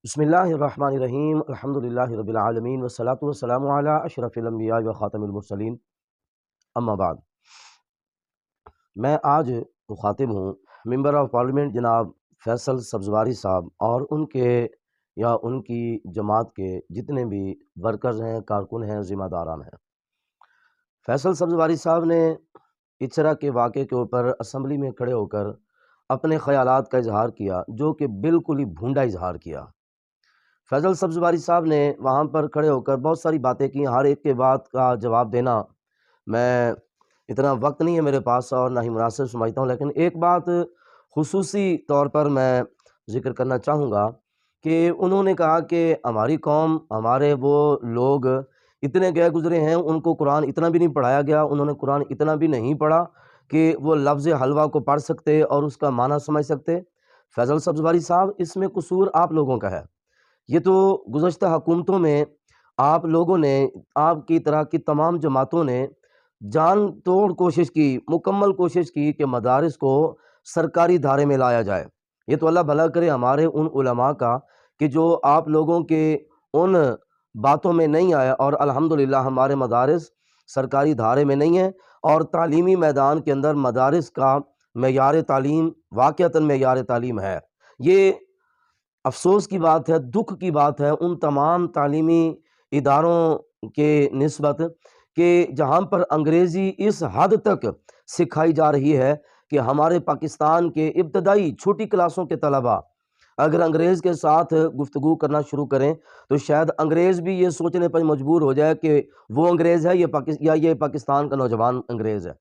بسم اللہ الرحمن الرحیم الحمدللہ رب العالمین والصلاة والسلام علی اشرف الانبیاء و خاتم المرسلین اما بعد۔ میں آج مخاطب ہوں ممبر آف پارلیمنٹ جناب فیصل سبزواری صاحب اور ان کی جماعت کے جتنے بھی ورکرز ہیں، کارکن ہیں، ذمہ داران ہیں۔ فیصل سبزواری صاحب نے اچرا کے واقعے کے اوپر اسمبلی میں کھڑے ہو کر اپنے خیالات کا اظہار کیا، جو کہ بالکل ہی بھونڈا اظہار کیا۔ فیصل سبزواری صاحب نے وہاں پر کھڑے ہو کر بہت ساری باتیں کی، ہر ایک کے بات کا جواب دینا میں اتنا وقت نہیں ہے میرے پاس اور نہ ہی مناسب سمجھتا ہوں، لیکن ایک بات خصوصی طور پر میں ذکر کرنا چاہوں گا کہ انہوں نے کہا کہ ہماری قوم، ہمارے وہ لوگ اتنے گئے گزرے ہیں، ان کو قرآن اتنا بھی نہیں پڑھایا گیا، انہوں نے قرآن اتنا بھی نہیں پڑھا کہ وہ لفظ حلوہ کو پڑھ سکتے اور اس کا معنی سمجھ سکتے۔ فیصل سبزواری صاحب، اس میں قصور آپ لوگوں کا ہے۔ یہ تو گزشتہ حکومتوں میں آپ لوگوں نے، آپ کی طرح کی تمام جماعتوں نے جان توڑ کوشش کی، مکمل کوشش کی کہ مدارس کو سرکاری دھارے میں لایا جائے۔ یہ تو اللہ بھلا کرے ہمارے ان علماء کا کہ جو آپ لوگوں کے ان باتوں میں نہیں آیا، اور الحمدللہ ہمارے مدارس سرکاری دھارے میں نہیں ہیں، اور تعلیمی میدان کے اندر مدارس کا معیار تعلیم واقعتاً معیار تعلیم ہے۔ یہ افسوس کی بات ہے، دکھ کی بات ہے ان تمام تعلیمی اداروں کے نسبت کہ جہاں پر انگریزی اس حد تک سکھائی جا رہی ہے کہ ہمارے پاکستان کے ابتدائی چھوٹی کلاسوں کے طلباء اگر انگریز کے ساتھ گفتگو کرنا شروع کریں تو شاید انگریز بھی یہ سوچنے پر مجبور ہو جائے کہ وہ انگریز ہے یہ پاکستان کا نوجوان انگریز ہے۔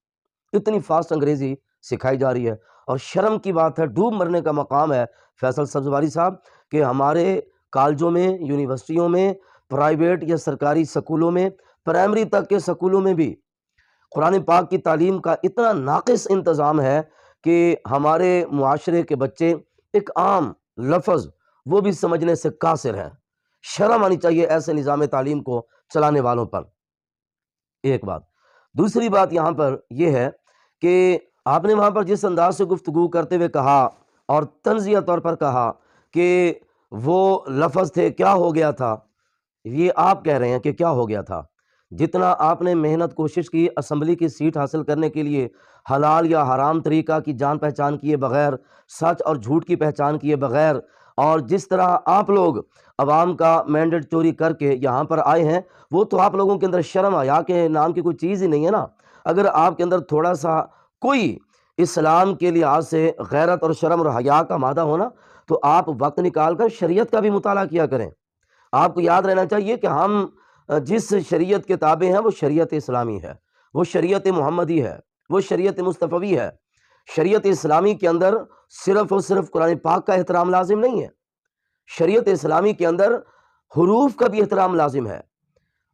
اتنی فاسٹ انگریزی سکھائی جا رہی ہے، اور شرم کی بات ہے، ڈوب مرنے کا مقام ہے فیصل سبزواری صاحب کہ ہمارے کالجوں میں، یونیورسٹیوں میں، پرائیویٹ یا سرکاری سکولوں میں، پرائمری تک کے سکولوں میں بھی قرآن پاک کی تعلیم کا اتنا ناقص انتظام ہے کہ ہمارے معاشرے کے بچے ایک عام لفظ وہ بھی سمجھنے سے قاصر ہیں۔ شرم آنی چاہیے ایسے نظام تعلیم کو چلانے والوں پر۔ ایک بات۔ دوسری بات یہاں پر یہ ہے کہ آپ نے وہاں پر جس انداز سے گفتگو کرتے ہوئے کہا اور طنزیہ طور پر کہا کہ وہ لفظ تھے، کیا ہو گیا تھا؟ یہ آپ کہہ رہے ہیں کہ کیا ہو گیا تھا؟ جتنا آپ نے محنت کوشش کی اسمبلی کی سیٹ حاصل کرنے کے لیے، حلال یا حرام طریقہ کی جان پہچان کیے بغیر، سچ اور جھوٹ کی پہچان کیے بغیر، اور جس طرح آپ لوگ عوام کا مینڈیٹ چوری کر کے یہاں پر آئے ہیں، وہ تو آپ لوگوں کے اندر شرم حیا کے نام کی کوئی چیز ہی نہیں ہے نا۔ اگر آپ کے اندر تھوڑا سا کوئی اسلام کے لحاظ سے غیرت اور شرم اور حیا کا مادہ ہونا تو آپ وقت نکال کر شریعت کا بھی مطالعہ کیا کریں۔ آپ کو یاد رہنا چاہیے کہ ہم جس شریعت کے تابع ہیں وہ شریعت اسلامی ہے، وہ شریعت محمدی ہے، وہ شریعت مصطفی ہے۔ شریعت اسلامی کے اندر صرف اور صرف قرآن پاک کا احترام لازم نہیں ہے، شریعت اسلامی کے اندر حروف کا بھی احترام لازم ہے۔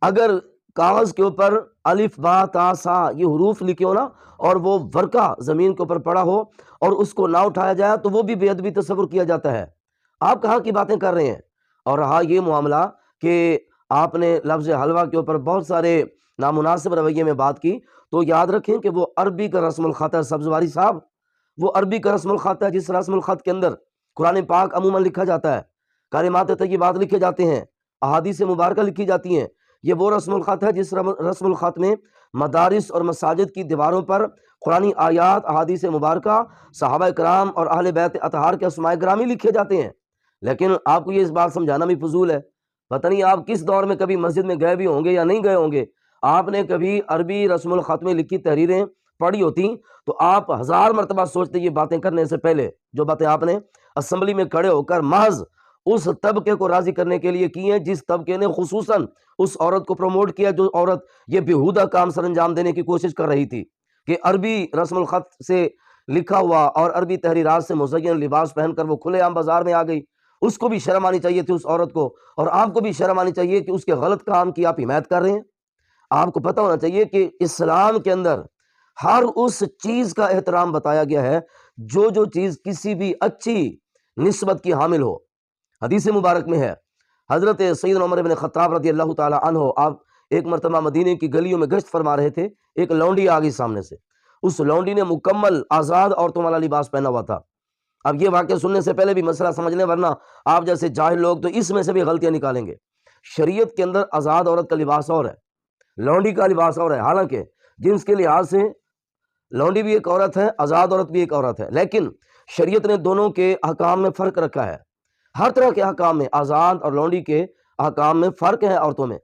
اگر کاغذ کے اوپر الف با تا سا یہ حروف لکھے ہو نا، اور وہ ورقہ زمین کے اوپر پڑا ہو اور اس کو نہ اٹھایا جائے تو وہ بھی بے ادبی تصور کیا جاتا ہے۔ آپ کہاں کی باتیں کر رہے ہیں؟ اور رہا یہ معاملہ کہ آپ نے لفظ حلوہ کے اوپر بہت سارے نامناسب رویے میں بات کی، تو یاد رکھیں کہ وہ عربی کا رسم الخط ہے سبزواری صاحب، وہ عربی کا رسم الخط ہے جس رسم الخط کے اندر قرآن پاک عموماً لکھا جاتا ہے، کلمات طیبات لکھے جاتے ہیں، احادیث مبارکہ لکھی جاتی ہیں۔ یہ وہ رسم الخط ہے جس رسم الخط میں مدارس اور مساجد کی دیواروں پر قرآنی آیات، احادیث مبارکہ، صحابہ کرام اور اہل بیت اطہار کے اسماء گرامی لکھے جاتے ہیں۔ لیکن آپ کو یہ اس بات سمجھانا بھی فضول ہے، پتہ نہیں آپ کس دور میں کبھی مسجد میں گئے بھی ہوں گے یا نہیں گئے ہوں گے۔ آپ نے کبھی عربی رسم الخط میں لکھی تحریریں پڑھی ہوتی تو آپ ہزار مرتبہ سوچتے یہ باتیں کرنے سے پہلے جو باتیں آپ نے اسمبلی میں کھڑے ہو کر محض اس طبقے کو راضی کرنے کے لیے کی ہیں جس طبقے نے خصوصاً اس عورت کو پروموٹ کیا جو عورت یہ بیہودہ کام سر انجام دینے کی کوشش کر رہی تھی کہ عربی رسم الخط سے لکھا ہوا اور عربی تحریرات سے مزین لباس پہن کر وہ کھلے عام بازار میں آ گئی۔ اس کو بھی شرم آنی چاہیے تھی اس عورت کو، اور آپ کو بھی شرم آنی چاہیے کہ اس کے غلط کام کی آپ حمایت کر رہے ہیں۔ آپ کو پتہ ہونا چاہیے کہ اسلام کے اندر ہر اس چیز کا احترام بتایا گیا ہے جو چیز کسی بھی اچھی نسبت کی حامل ہو۔ حدیث مبارک میں ہے، حضرت سیدنا عمر بن خطاب رضی اللہ تعالی عنہ، آپ ایک مرتبہ مدینے کی گلیوں میں گشت فرما رہے تھے، ایک لونڈی آ گئی سامنے سے، اس لونڈی نے مکمل آزاد عورتوں والا لباس پہنا ہوا تھا، اب یہ واقعہ سننے سے پہلے بھی مسئلہ سمجھ لیں، ورنہ آپ جیسے جاہل لوگ تو اس میں سے بھی غلطیاں نکالیں گے۔ شریعت کے اندر آزاد عورت کا لباس اور ہے، لونڈی کا لباس اور ہے۔ حالانکہ جنس کے لحاظ سے لونڈی بھی ایک عورت ہے، آزاد عورت بھی ایک عورت ہے، لیکن شریعت نے دونوں کے احکام میں فرق رکھا ہے۔ ہر طرح کے احکام میں آزاد اور لونڈی کے احکام میں فرق ہے عورتوں میں۔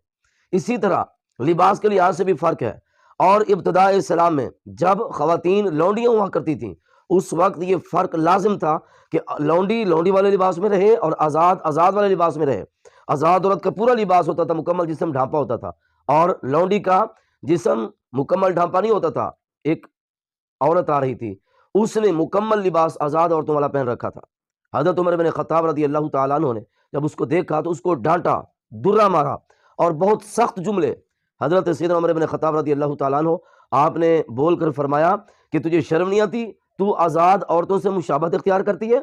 اسی طرح لباس کے لحاظ سے بھی فرق ہے۔ اور ابتداء اسلام میں جب خواتین لونڈیاں ہوا کرتی تھیں، اس وقت یہ فرق لازم تھا کہ لونڈی والے لباس میں رہے اور آزاد والے لباس میں رہے۔ آزاد عورت کا پورا لباس ہوتا تھا، مکمل جسم ڈھانپا ہوتا تھا، اور لونڈی کا جسم مکمل ڈھانپا نہیں ہوتا تھا۔ ایک عورت آ رہی تھی، اس نے مکمل لباس آزاد عورتوں والا پہن رکھا تھا۔ حضرت عمر بن خطاب رضی اللہ تعالیٰ عنہ نے جب اس کو دیکھا تو اس کو ڈانٹا، درہ مارا، اور بہت سخت جملے۔ حضرت سیدنا عمر بن خطاب رضی اللہ تعالیٰ عنہ آپ نے بول کر فرمایا کہ تجھے شرم نہیں آتی؟ تو آزاد عورتوں سے مشابہت اختیار کرتی ہے۔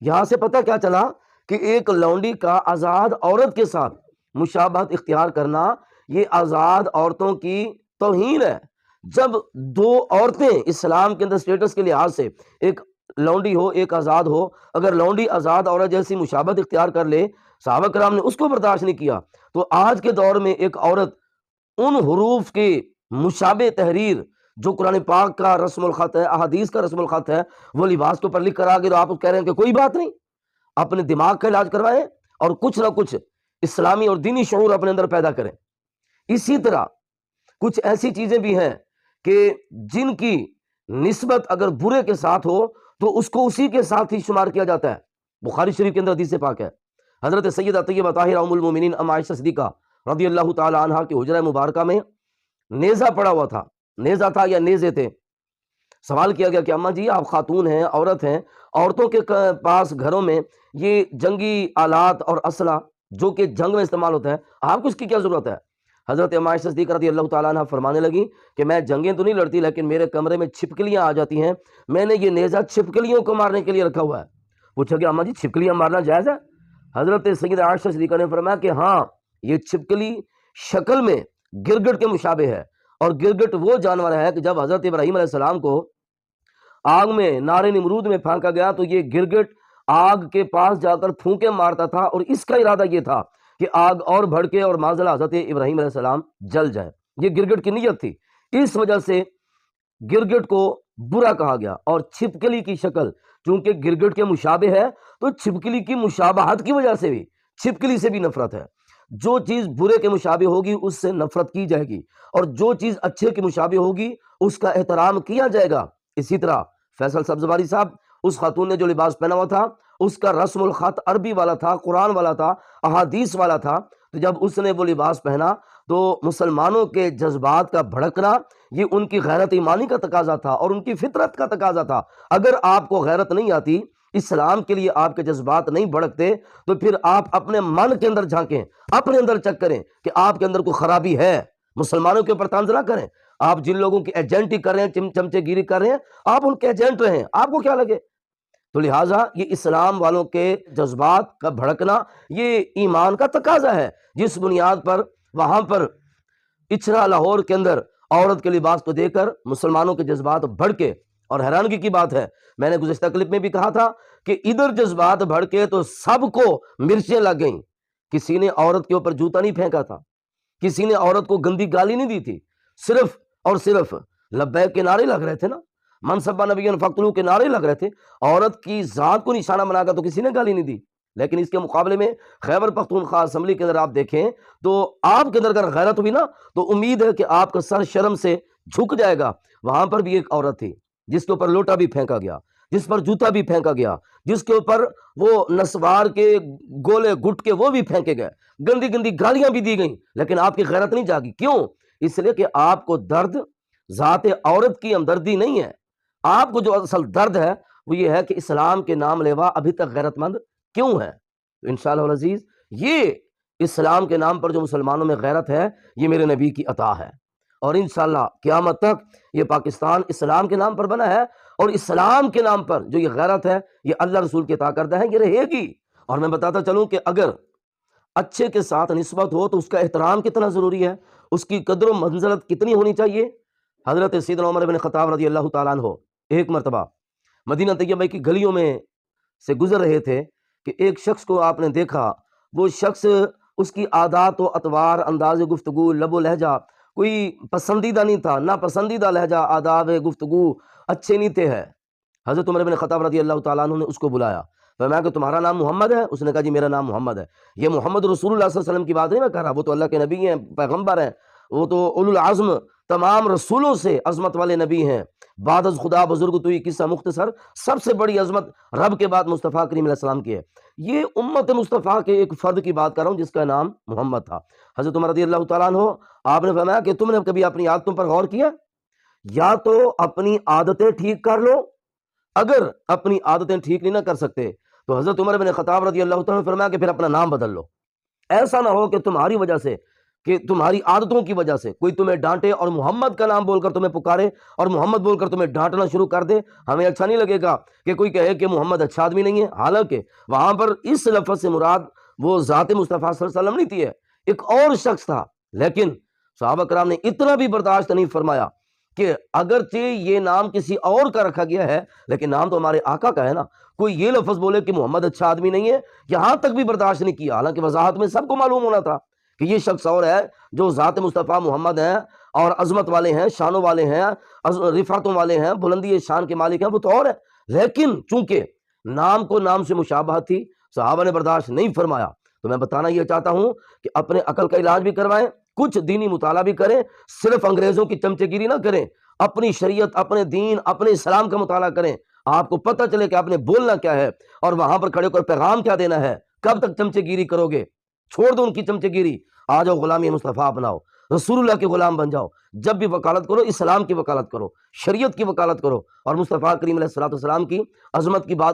یہاں سے پتہ کیا چلا کہ ایک لونڈی کا آزاد عورت کے ساتھ مشابہت اختیار کرنا یہ آزاد عورتوں کی توہین ہے۔ جب دو عورتیں اسلام کے اندر سٹیٹس کے لحاظ سے، ایک لونڈی ہو ایک آزاد ہو، اگر لونڈی آزاد عورت جیسی مشابہت اختیار کر لے، صحابہ کرام نے اس کو برداشت نہیں کیا، تو آج کے دور میں ایک عورت ان حروف کے مشابہ تحریر جو قرآن پاک کا رسم الخط ہے، احادیث کا رسم الخط ہے، وہ لباس کے اوپر لکھ کر آگے، تو آپ کہہ رہے ہیں کہ کوئی بات نہیں، اپنے دماغ کا علاج کروائیں اور کچھ نہ کچھ اسلامی اور دینی شعور اپنے اندر پیدا کریں۔ اسی طرح کچھ ایسی چیزیں بھی ہیں کہ جن کی نسبت اگر برے کے ساتھ ہو تو اس کو اسی کے ساتھ ہی شمار کیا جاتا ہے۔ بخاری شریف کے اندر حدیث پاک ہے، حضرت سیدہ طیبہ طاہرہ ام المومنین ام عائشہ صدیقہ رضی اللہ تعالی عنہا کی حجرہ مبارکہ میں نیزہ پڑا ہوا تھا، نیزہ تھا یا نیزے تھے۔ سوال کیا گیا کہ اماں جی آپ خاتون ہیں، عورت ہیں، عورتوں کے پاس گھروں میں یہ جنگی آلات اور اسلحہ جو کہ جنگ میں استعمال ہوتا ہے، آپ کو اس کی کیا ضرورت ہے؟ حضرت ام عائشہ صدیقہ رضی اللہ تعالیٰ عنہ فرمانے لگی کہ میں جنگیں تو نہیں لڑتی، لیکن میرے کمرے میں چھپکلیاں آ جاتی ہیں، میں نے یہ نیزہ چھپکلیوں کو مارنے کے لیے رکھا ہوا ہے۔ پوچھا کہ اماں جی چھپکلیاں مارنا جائز ہے؟ حضرت سیدہ عائشہ صدیقہ نے فرمایا کہ ہاں، یہ چھپکلی شکل میں گرگٹ کے مشابہ ہے، اور گرگٹ وہ جانور ہے کہ جب حضرت ابراہیم علیہ السلام کو آگ میں نار نمرود میں پھینکا گیا تو یہ گرگٹ آگ کے پاس جا کر پھونکے مارتا تھا، اور اس کا ارادہ یہ تھا کہ آگ اور بھڑکے اور معاذ حضرت ابراہیم علیہ السلام جل جائیں۔ یہ گرگٹ کی نیت تھی، اس وجہ سے گرگٹ کو برا کہا گیا۔ اور چھپکلی کی شکل چونکہ گرگٹ کے مشابہ ہے، تو چھپکلی کی مشابہت کی وجہ سے بھی چھپکلی سے بھی نفرت ہے۔ جو چیز برے کے مشابہ ہوگی اس سے نفرت کی جائے گی، اور جو چیز اچھے کے مشابہ ہوگی اس کا احترام کیا جائے گا۔ اسی طرح فیصل سبزواری صاحب، اس خاتون نے جو لباس پہنا ہوا تھا اس کا رسم الخط عربی والا تھا، قرآن والا تھا، احادیث والا تھا، تو جب اس نے وہ لباس پہنا تو مسلمانوں کے جذبات کا بھڑکنا یہ ان کی غیرت ایمانی کا تقاضا تھا اور ان کی فطرت کا تقاضا تھا۔ اگر آپ کو غیرت نہیں آتی، اسلام کے لیے آپ کے جذبات نہیں بھڑکتے، تو پھر آپ اپنے من کے اندر جھانکیں، اپنے اندر چیک کریں کہ آپ کے اندر کوئی خرابی ہے۔ مسلمانوں کے اوپر طنز نہ کریں۔ آپ جن لوگوں کی ایجنٹی کر رہے ہیں، چمچے گیری کر رہے ہیں، آپ ان کے ایجنٹ رہیں، آپ کو کیا لگے؟ تو لہٰذا یہ اسلام والوں کے جذبات کا بھڑکنا یہ ایمان کا تقاضا ہے، جس بنیاد پر وہاں پر اچھرا لاہور کے اندر عورت کے لباس کو دے کر مسلمانوں کے جذبات بھڑکے۔ اور حیرانگی کی بات ہے، میں نے گزشتہ کلپ میں بھی کہا تھا کہ ادھر جذبات بھڑکے تو سب کو مرچیں لگ گئیں۔ کسی نے عورت کے اوپر جوتا نہیں پھینکا تھا، کسی نے عورت کو گندی گالی نہیں دی تھی، صرف اور صرف لبیک کے نعرے لگ رہے تھے نا، منصبہ نبی فقتلو کے نعرے لگ رہے تھے۔ عورت کی ذات کو نشانہ بنا کر تو کسی نے گالی نہیں دی۔ لیکن اس کے مقابلے میں خیبر پختونخوا اسمبلی کے اندر آپ دیکھیں تو آپ کے اندر اگر غیرت ہوئی نا تو امید ہے کہ آپ کا سر شرم سے جھک جائے گا۔ وہاں پر بھی ایک عورت تھی جس کے اوپر لوٹا بھی پھینکا گیا، جس پر جوتا بھی پھینکا گیا، جس کے اوپر وہ نسوار کے گولے گٹکے وہ بھی پھینکے گئے، گندی گندی گالیاں بھی دی گئیں، لیکن آپ کی غیرت نہیں جاگی۔ کیوں؟ اس لیے کہ آپ کو درد ذات عورت کی ہمدردی نہیں ہے، آپ کو جو اصل درد ہے وہ یہ ہے کہ اسلام کے نام لیوا ابھی تک غیرت مند کیوں ہے۔ تو انشاءاللہ العزیز یہ اسلام کے نام پر جو مسلمانوں میں غیرت ہے یہ میرے نبی کی عطا ہے، اور انشاءاللہ قیامت تک یہ پاکستان اسلام کے نام پر بنا ہے، اور اسلام کے نام پر جو یہ غیرت ہے یہ اللہ رسول کے عطا کردہ ہے، یہ رہے گی۔ اور میں بتاتا چلوں کہ اگر اچھے کے ساتھ نسبت ہو تو اس کا احترام کتنا ضروری ہے، اس کی قدر و منزلت کتنی ہونی چاہیے۔ حضرت سیدنا عمر بن خطاب رضی اللہ تعالیٰ عنہ ایک مرتبہ مدینہ طیبہ کی گلیوں میں سے گزر رہے تھے کہ ایک شخص کو آپ نے دیکھا، وہ شخص اس کی عادات و اطوار، انداز گفتگو، لب و لہجہ کوئی پسندیدہ نہیں تھا، ناپسندیدہ لہجہ، آداب گفتگو اچھے نہیں تھے ہے۔ حضرت عمر بن خطاب رضی اللہ تعالیٰ عنہ نے اس کو بلایا، فرمایا کہ تمہارا نام محمد ہے؟ اس نے کہا جی میرا نام محمد ہے۔ یہ محمد رسول اللہ صلی اللہ علیہ وسلم کی بات نہیں میں کہہ رہا، وہ تو اللہ کے نبی ہیں، پیغمبر ہیں، وہ تو اولو العزم تمام رسولوں سے عظمت والے نبی ہیں۔ بعد از خدا بزرگ تو یہ قصہ مختصر، سب سے بڑی عظمت رب کے بعد مصطفیٰ کریم علیہ السلام کی ہے۔ یہ امت مصطفیٰ کے ایک فرد کی بات کر رہا ہوں جس کا نام محمد تھا۔ حضرت عمر رضی اللہ تعالیٰ عنہ، آپ نے فرمایا کہ تم نے کبھی اپنی عادتوں پر غور کیا؟ یا تو اپنی عادتیں ٹھیک کر لو، اگر اپنی عادتیں ٹھیک نہیں نہ کر سکتے تو حضرت عمر بن خطاب رضی اللہ تعالیٰ نے فرمایا کہ پھر اپنا نام بدل لو۔ ایسا نہ ہو کہ تمہاری وجہ سے، کہ تمہاری عادتوں کی وجہ سے کوئی تمہیں ڈانٹے اور محمد کا نام بول کر تمہیں پکارے اور محمد بول کر تمہیں ڈانٹنا شروع کر دے۔ ہمیں اچھا نہیں لگے گا کہ کوئی کہے کہ محمد اچھا آدمی نہیں ہے، حالانکہ وہاں پر اس لفظ سے مراد وہ ذات مصطفیٰ صلی اللہ علیہ وسلم نہیں تھی، ہے ایک اور شخص تھا۔ لیکن صحابہ کرام نے اتنا بھی برداشت نہیں فرمایا کہ اگرچہ یہ نام کسی اور کا رکھا گیا ہے لیکن نام تو ہمارے آقا کا ہے نا، کوئی یہ لفظ بولے کہ محمد اچھا آدمی نہیں ہے، یہاں تک بھی برداشت نہیں کیا۔ حالانکہ وضاحت میں سب کو معلوم ہونا تھا کہ یہ شخص اور ہے جو ذات مصطفیٰ محمد ہیں اور عظمت والے ہیں، شانوں والے ہیں، رفعتوں والے ہیں، بلندی شان کے مالک ہیں، وہ تو اور ہے۔ لیکن چونکہ نام کو نام سے مشابہت تھی، صحابہ نے برداشت نہیں فرمایا۔ تو میں بتانا یہ چاہتا ہوں کہ اپنے عقل کا علاج بھی کروائیں، کچھ دینی مطالعہ بھی کریں، صرف انگریزوں کی چمچے گیری نہ کریں، اپنی شریعت، اپنے دین، اپنے اسلام کا مطالعہ کریں، آپ کو پتہ چلے کہ آپ نے بولنا کیا ہے اور وہاں پر کھڑے ہو کر پیغام کیا دینا ہے۔ کب تک چمچے گیری کرو گے؟ چھوڑ دو ان کی چمچے گیری، آ جاؤ غلامی مصطفیٰ اپناؤ، رسول اللہ کے غلام بن جاؤ۔ جب بھی وکالت کرو اسلام کی وکالت کرو، شریعت کی وکالت کرو، اور مصطفیٰ کریم علیہ الصلوۃ والسلام کی عظمت کی بات